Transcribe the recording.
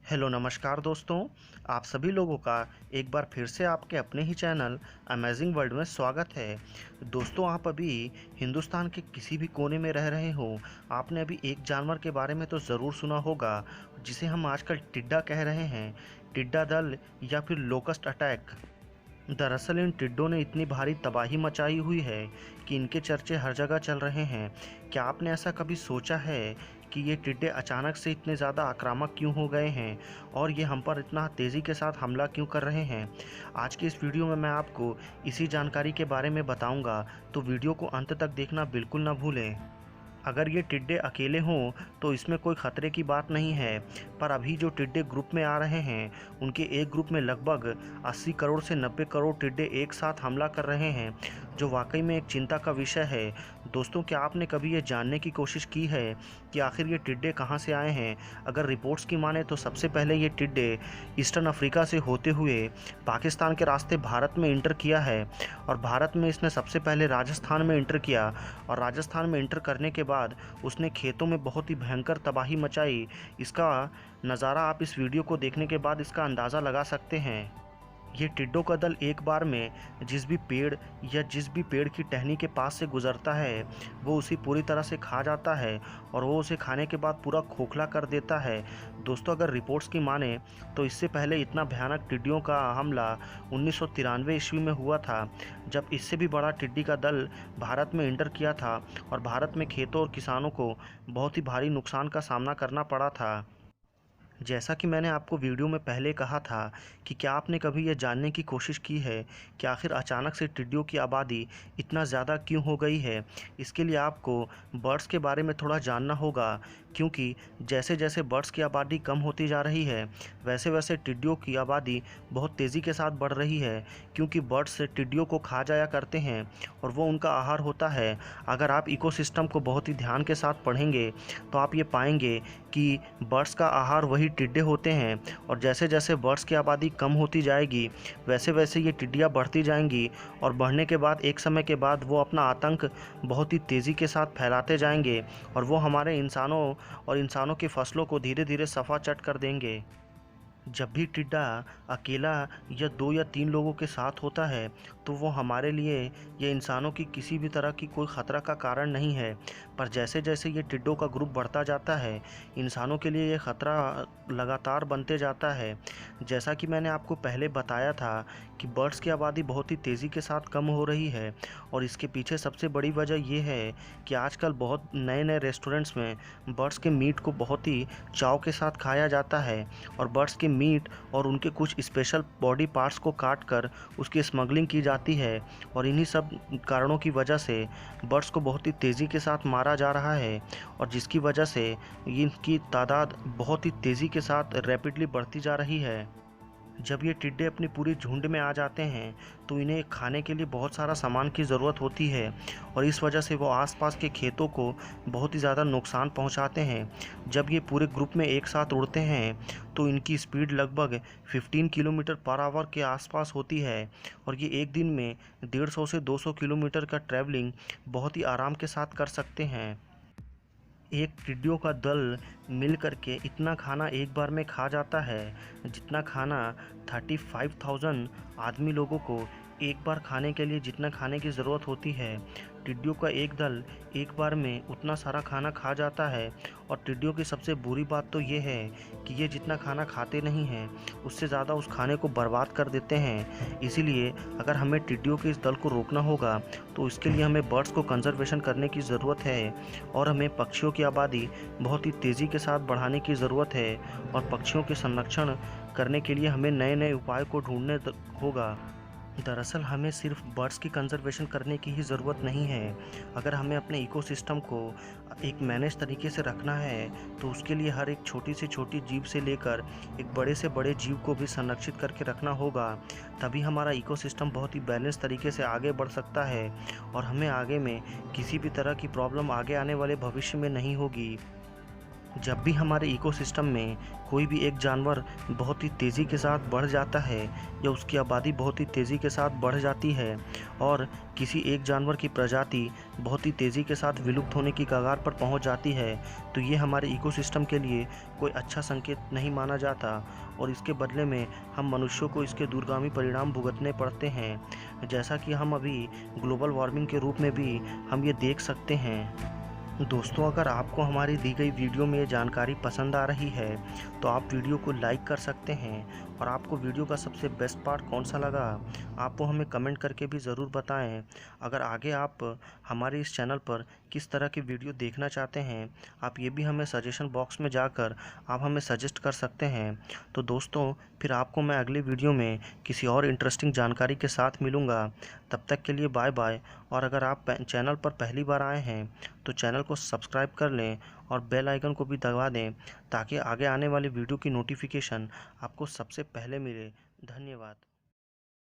Hello नमस्कार दोस्तों, आप सभी लोगों का एक बार फिर से आपके अपने ही चैनल अमेजिंग वर्ल्ड में स्वागत है। दोस्तों, आप अभी हिंदुस्तान के किसी भी कोने में रह रहे हो, आपने अभी एक जानवर के बारे में तो ज़रूर सुना होगा जिसे हम आजकल टिड्डा कह रहे हैं। टिड्डा दल या फिर लोकस्ट अटैक। दरअसल इन टिड्डों ने इतनी भारी तबाही मचाई हुई है कि इनके चर्चे हर जगह चल रहे हैं। क्या आपने ऐसा कभी सोचा है कि ये टिड्डे अचानक से इतने ज़्यादा आक्रामक क्यों हो गए हैं और ये हम पर इतना तेज़ी के साथ हमला क्यों कर रहे हैं? आज की इस वीडियो में मैं आपको इसी जानकारी के बारे में बताऊंगा, तो वीडियो को अंत तक देखना बिल्कुल ना भूलें। अगर ये टिड्डे अकेले हों तो इसमें कोई ख़तरे की बात नहीं है, पर अभी जो टिड्डे ग्रुप में आ रहे हैं उनके एक ग्रुप में लगभग 80 करोड़ से 90 करोड़ टिड्डे एक साथ हमला कर रहे हैं, जो वाकई में एक चिंता का विषय है। दोस्तों, क्या आपने कभी ये जानने की कोशिश की है कि आखिर ये टिड्डे कहाँ से आए हैं? अगर रिपोर्ट्स की माने तो सबसे पहले ये टिड्डे ईस्टर्न अफ्रीका से होते हुए पाकिस्तान के रास्ते भारत में इंटर किया है, और भारत में इसने सबसे पहले राजस्थान में इंटर किया, और राजस्थान में इंटर करने के बाद उसने खेतों में बहुत ही भयंकर तबाही मचाई। इसका नज़ारा आप इस वीडियो को देखने के बाद इसका अंदाज़ा लगा सकते हैं। ये टिड्डों का दल एक बार में जिस भी पेड़ की टहनी के पास से गुजरता है वो उसे पूरी तरह से खा जाता है, और वो उसे खाने के बाद पूरा खोखला कर देता है। दोस्तों, अगर रिपोर्ट्स की माने तो इससे पहले इतना भयानक टिड्डियों का हमला 1993 ईस्वी में हुआ था, जब इससे भी बड़ा टिड्डी का दल भारत में इंटर किया था और भारत में खेतों और किसानों को बहुत ही भारी नुकसान का सामना करना पड़ा था। जैसा कि मैंने आपको वीडियो में पहले कहा था कि क्या आपने कभी यह जानने की कोशिश की है कि आखिर अचानक से टिड्डियों की आबादी इतना ज़्यादा क्यों हो गई है? इसके लिए आपको बर्ड्स के बारे में थोड़ा जानना होगा, क्योंकि जैसे जैसे बर्ड्स की आबादी कम होती जा रही है वैसे वैसे टिड्डियों की आबादी बहुत तेज़ी के साथ बढ़ रही है, क्योंकि बर्ड्स टिड्डियों को खा जाया करते हैं और वो उनका आहार होता है। अगर आप इकोसिस्टम को बहुत ही ध्यान के साथ पढ़ेंगे तो आप ये पाएंगे कि बर्ड्स का आहार वही टिड्डे होते हैं, और जैसे जैसे बर्ड्स की आबादी कम होती जाएगी वैसे वैसे ये टिड्डियाँ बढ़ती जाएंगी, और बढ़ने के बाद एक समय के बाद वो अपना आतंक बहुत ही तेज़ी के साथ फैलाते जाएंगे, और वो हमारे इंसानों की फसलों को धीरे धीरे सफा चट कर देंगे। जब भी टिड्डा अकेला या 2 या 3 लोगों के साथ होता है तो वो हमारे लिए या इंसानों की किसी भी तरह की कोई ख़तरा का कारण नहीं है, पर जैसे जैसे ये टिड्डों का ग्रुप बढ़ता जाता है इंसानों के लिए ये ख़तरा लगातार बनते जाता है। जैसा कि मैंने आपको पहले बताया था कि बर्ड्स की आबादी बहुत ही तेज़ी के साथ कम हो रही है, और इसके पीछे सबसे बड़ी वजह ये है कि आजकल बहुत नए नए रेस्टोरेंट्स में बर्ड्स के मीट को बहुत ही चाव के साथ खाया जाता है, और बर्ड्स के मीट और उनके कुछ स्पेशल बॉडी पार्ट्स को काट कर उसकी स्मगलिंग की जाती है, और इन्हीं सब कारणों की वजह से बर्ड्स को बहुत ही तेज़ी के साथ मारा जा रहा है, और जिसकी वजह से इनकी तादाद बहुत ही तेज़ी के साथ रैपिडली बढ़ती जा रही है। जब ये टिड्डे अपनी पूरी झुंड में आ जाते हैं तो इन्हें खाने के लिए बहुत सारा सामान की ज़रूरत होती है, और इस वजह से वो आसपास के खेतों को बहुत ही ज़्यादा नुकसान पहुंचाते हैं। जब ये पूरे ग्रुप में एक साथ उड़ते हैं तो इनकी स्पीड लगभग 15 किलोमीटर पर आवर के आसपास होती है, और ये एक दिन में 150 से 200 किलोमीटर का ट्रैवलिंग बहुत ही आराम के साथ कर सकते हैं। एक टिड्डियों का दल मिल करके इतना खाना एक बार में खा जाता है जितना खाना 35,000 आदमी लोगों को एक बार खाने के लिए जितना खाने की ज़रूरत होती है। टिड्डियों का एक दल एक बार में उतना सारा खाना खा जाता है, और टिड्डियों की सबसे बुरी बात तो ये है कि ये जितना खाना खाते नहीं हैं उससे ज़्यादा उस खाने को बर्बाद कर देते हैं। इसीलिए अगर हमें टिड्डियों के इस दल को रोकना होगा तो इसके लिए हमें बर्ड्स को कंजर्वेशन करने की ज़रूरत है, और हमें पक्षियों की आबादी बहुत ही तेज़ी के साथ बढ़ाने की ज़रूरत है, और पक्षियों के संरक्षण करने के लिए हमें नए नए उपाय को ढूंढने होगा। दरअसल हमें सिर्फ बर्ड्स की कंजर्वेशन करने की ही ज़रूरत नहीं है। अगर हमें अपने इकोसिस्टम को एक मैनेज तरीके से रखना है तो उसके लिए हर एक छोटी से छोटी जीव से लेकर एक बड़े से बड़े जीव को भी संरक्षित करके रखना होगा, तभी हमारा इकोसिस्टम बहुत ही बैलेंस तरीके से आगे बढ़ सकता है, और हमें आगे में किसी भी तरह की प्रॉब्लम आगे आने वाले भविष्य में नहीं होगी। जब भी हमारे इकोसिस्टम में कोई भी एक जानवर बहुत ही तेज़ी के साथ बढ़ जाता है या उसकी आबादी बहुत ही तेज़ी के साथ बढ़ जाती है और किसी एक जानवर की प्रजाति बहुत ही तेज़ी के साथ विलुप्त होने की कगार पर पहुंच जाती है, तो ये हमारे इकोसिस्टम के लिए कोई अच्छा संकेत नहीं माना जाता और इसके बदले में हम मनुष्यों को इसके दूरगामी परिणाम भुगतने पड़ते हैं, जैसा कि हम अभी ग्लोबल वार्मिंग के रूप में भी हम ये देख सकते हैं। दोस्तों, अगर आपको हमारी दी गई वीडियो में ये जानकारी पसंद आ रही है तो आप वीडियो को लाइक कर सकते हैं और आपको वीडियो का सबसे बेस्ट पार्ट कौन सा लगा आप वो हमें कमेंट करके भी ज़रूर बताएं। अगर आगे आप हमारे इस चैनल पर किस तरह की वीडियो देखना चाहते हैं आप ये भी हमें सजेशन बॉक्स में जाकर आप हमें सजेस्ट कर सकते हैं। तो दोस्तों, फिर आपको मैं अगली वीडियो में किसी और इंटरेस्टिंग जानकारी के साथ मिलूँगा। तब तक के लिए बाय बाय। और अगर आप चैनल पर पहली बार आए हैं तो चैनल को सब्सक्राइब कर लें और बेल आइकन को भी दबा दें ताकि आगे आने वाली वीडियो की नोटिफिकेशन आपको सबसे पहले मिले। धन्यवाद।